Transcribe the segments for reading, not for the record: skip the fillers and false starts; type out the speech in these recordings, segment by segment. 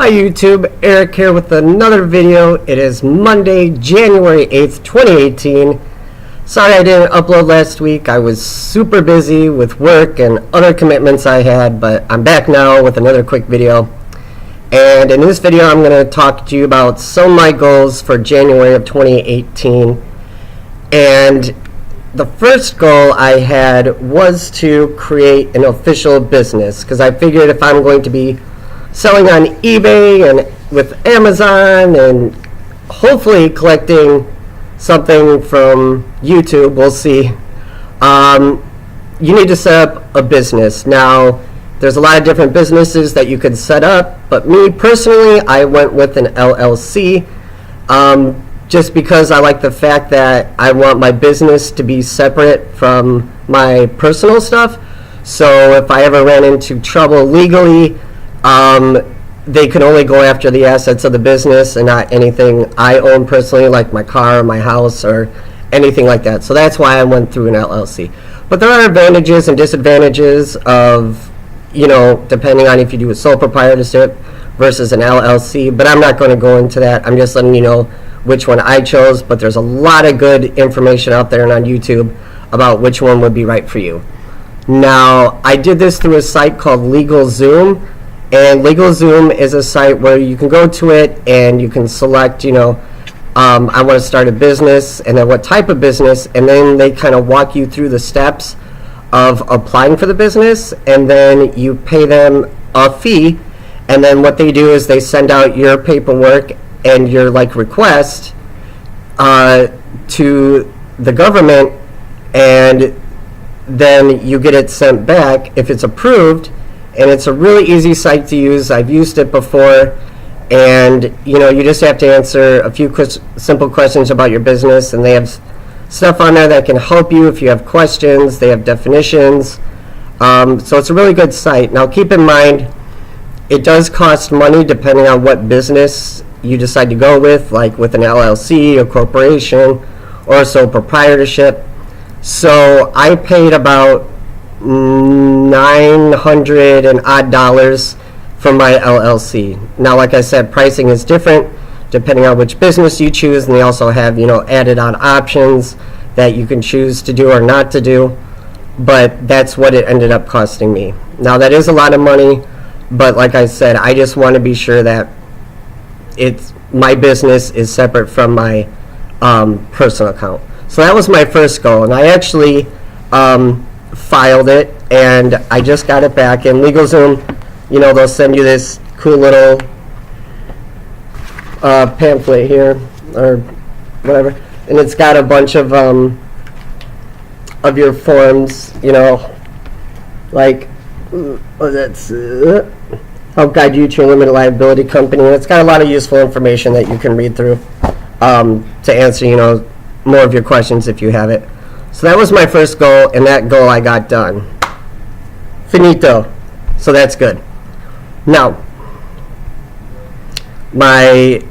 Hi YouTube, Eric here with another video. It is Monday, January 8th, 2018. Sorry I didn't upload last week. I was super busy with work and other commitments I had, but I'm back now with another quick video. And in this video I'm going to talk to you about some of my goals for January of 2018. And the first goal I had was to create an official business, because I figured if I'm going to be selling on eBay and with Amazon and hopefully collecting something from YouTube, we'll see, you need to set up a business. Now, there's a lot of different businesses that you could set up, but me personally, I went with an LLC, just because I like the fact that I want my business to be separate from my personal stuff. So if I ever ran into trouble legally, they can only go after the assets of the business and not anything I own personally, like my car or my house or anything like that. So that's why I went through an LLC. But there are advantages and disadvantages of, depending on if you do a sole proprietorship versus an LLC. But I'm not going to go into that. I'm just letting you know which one I chose. But there's a lot of good information out there and on YouTube about which one would be right for you. Now, I did this through a site called LegalZoom. And LegalZoom is a site where you can go to it and you can select, I want to start a business, and then what type of business, and then they kind of walk you through the steps of applying for the business, and then you pay them a fee, and then what they do is they send out your paperwork and your request to the government, and then you get it sent back if it's approved. And it's a really easy site to use. I've used it before, and you just have to answer a few simple questions about your business, and they have stuff on there that can help you if you have questions. They have definitions, so it's a really good site. Now keep in mind, it does cost money depending on what business you decide to go with, like with an LLC, a corporation, or a sole proprietorship. So I paid about $900 and odd for my LLC. Now, like I said, pricing is different depending on which business you choose, and they also have added on options that you can choose to do or not to do. But that's what it ended up costing me. Now, that is a lot of money, but like I said, I just want to be sure that my business is separate from my personal account. So that was my first goal, and I actually filed it, and I just got it back. And LegalZoom, they'll send you this cool little pamphlet here or whatever, and it's got a bunch of your forms, that's help guide you to a limited liability company. It's got a lot of useful information that you can read through to answer more of your questions if you have it. So that was my first goal, and that goal I got done. Finito. So that's good. Now, my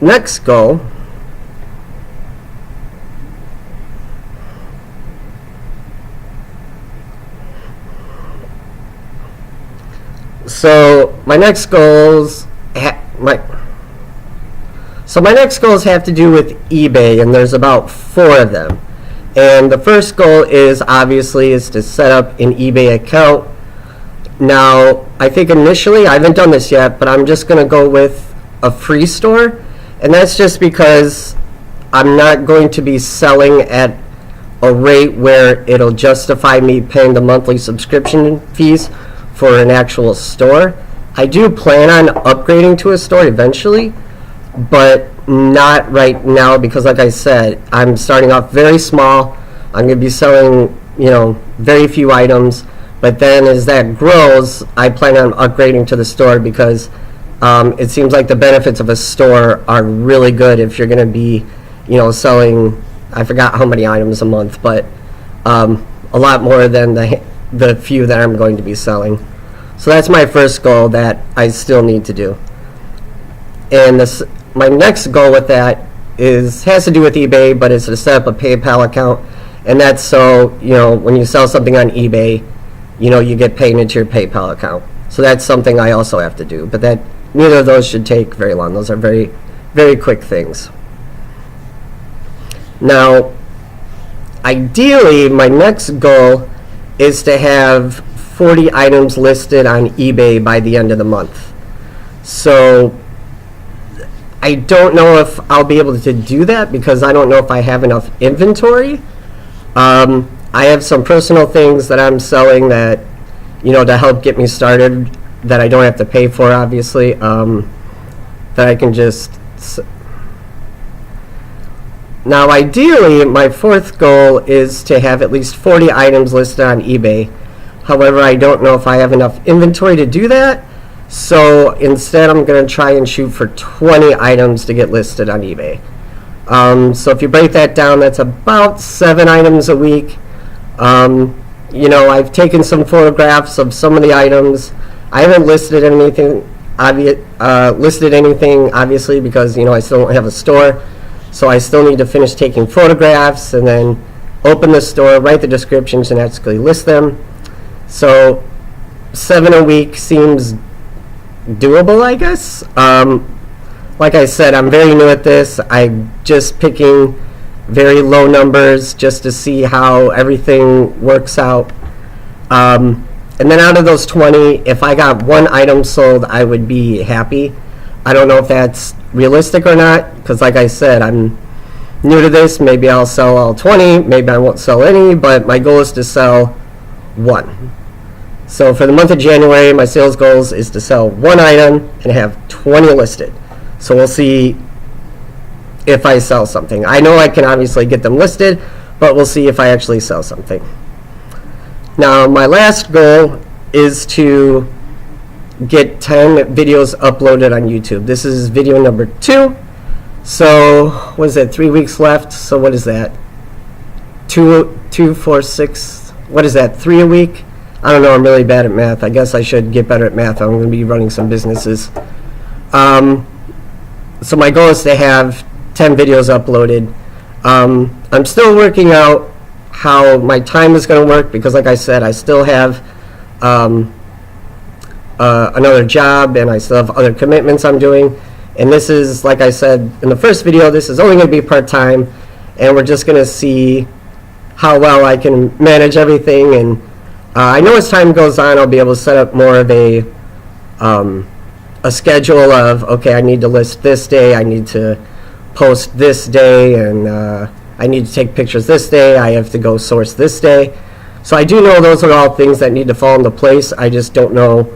next goal my next goals have to do with eBay, and there's about 4 of them. And the first goal is to set up an eBay account. Now, I think initially, I haven't done this yet, but I'm just going to go with a free store. And that's just because I'm not going to be selling at a rate where it'll justify me paying the monthly subscription fees for an actual store. I do plan on upgrading to a store eventually, but not right now, because like I said, I'm starting off very small. I'm going to be selling, very few items, but then as that grows, I plan on upgrading to the store, because it seems like the benefits of a store are really good if you're going to be, selling, I forgot how many items a month, but a lot more than the few that I'm going to be selling. So that's my first goal that I still need to do. And my next goal with that has to do with eBay, but it's to set up a PayPal account, and that's so when you sell something on eBay, you get paid into your PayPal account. So that's something I also have to do, but that neither of those should take very long. Those are very, very quick things. Now, ideally, my next goal is to have 40 items listed on eBay by the end of the month. So I don't know if I'll be able to do that because I don't know if I have enough inventory. I have some personal things that I'm selling that, to help get me started that I don't have to pay for, obviously, that I can just... Now, ideally, my fourth goal is to have at least 40 items listed on eBay. However, I don't know if I have enough inventory to do that. So instead, I'm going to try and shoot for 20 items to get listed on eBay. So if you break that down, that's about 7 items a week. I've taken some photographs of some of the items. I haven't listed anything, obviously, because I still don't have a store. So I still need to finish taking photographs and then open the store, write the descriptions, and actually list them. So 7 a week seems doable, I guess. Like I said, I'm very new at this. I'm just picking very low numbers just to see how everything works out. And then out of those 20, if I got 1 item sold, I would be happy. I don't know if that's realistic or not, because like I said, I'm new to this. Maybe I'll sell all 20, maybe I won't sell any, but my goal is to sell 1. So for the month of January, my sales goals is to sell 1 item and have 20 listed. So we'll see if I sell something. I know I can obviously get them listed, but we'll see if I actually sell something. Now, my last goal is to get 10 videos uploaded on YouTube. This is video number 2. So, what is that, 3 weeks left? So what is that? 2, 4, 6, what is that, 3 a week? I don't know, I'm really bad at math. I guess I should get better at math. I'm going to be running some businesses. So my goal is to have 10 videos uploaded. I'm still working out how my time is going to work because, like I said, I still have another job and I still have other commitments I'm doing. And this is, like I said in the first video, this is only going to be part-time, and we're just going to see how well I can manage everything. And I know as time goes on, I'll be able to set up more of a schedule of, okay, I need to list this day, I need to post this day, and I need to take pictures this day, I have to go source this day. So I do know those are all things that need to fall into place. I just don't know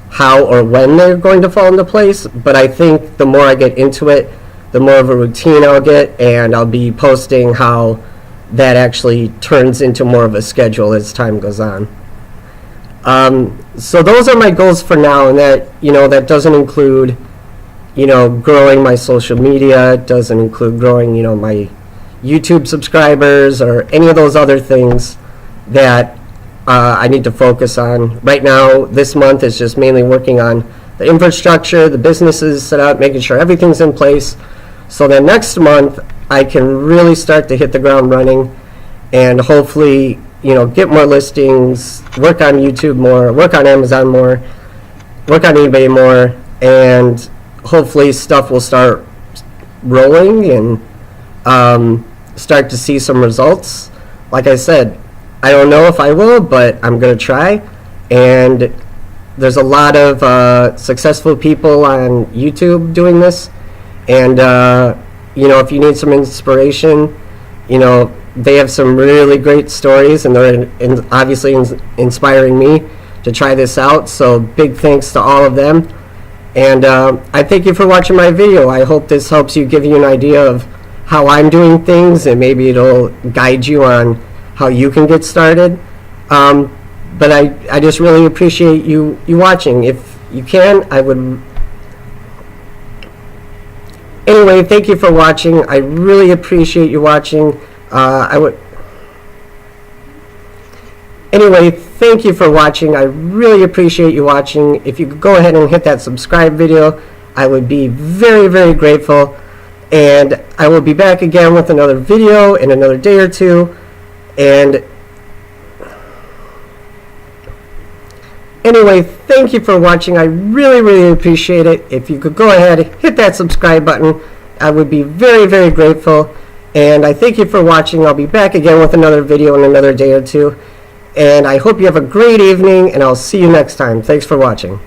how or when they're going to fall into place, but I think the more I get into it, the more of a routine I'll get, and I'll be posting how that actually turns into more of a schedule as time goes on. So those are my goals for now, and that, that doesn't include, growing my social media, it doesn't include growing, my YouTube subscribers or any of those other things that I need to focus on. Right now, this month is just mainly working on the infrastructure, the businesses set up, making sure everything's in place, so that next month I can really start to hit the ground running and hopefully, get more listings, work on YouTube more, work on Amazon more, work on eBay more, and hopefully stuff will start rolling and start to see some results. Like I said, I don't know if I will, but I'm going to try. And there's a lot of successful people on YouTube doing this. And, if you need some inspiration, they have some really great stories, and they're obviously inspiring me to try this out. So big thanks to all of them. And I thank you for watching my video. I hope this helps you, give you an idea of how I'm doing things, and maybe it'll guide you on how you can get started. But I just really appreciate you watching. If you can, I would... Anyway, thank you for watching. I really appreciate you watching. Anyway, thank you for watching. I really appreciate you watching. If you could go ahead and hit that subscribe video, I would be very, very grateful. And I will be back again with another video in another day or two. And Anyway, thank you for watching. I really, really appreciate it. If you could go ahead, hit that subscribe button. I would be very, very grateful. And I thank you for watching. I'll be back again with another video in another day or two. And I hope you have a great evening, and I'll see you next time. Thanks for watching.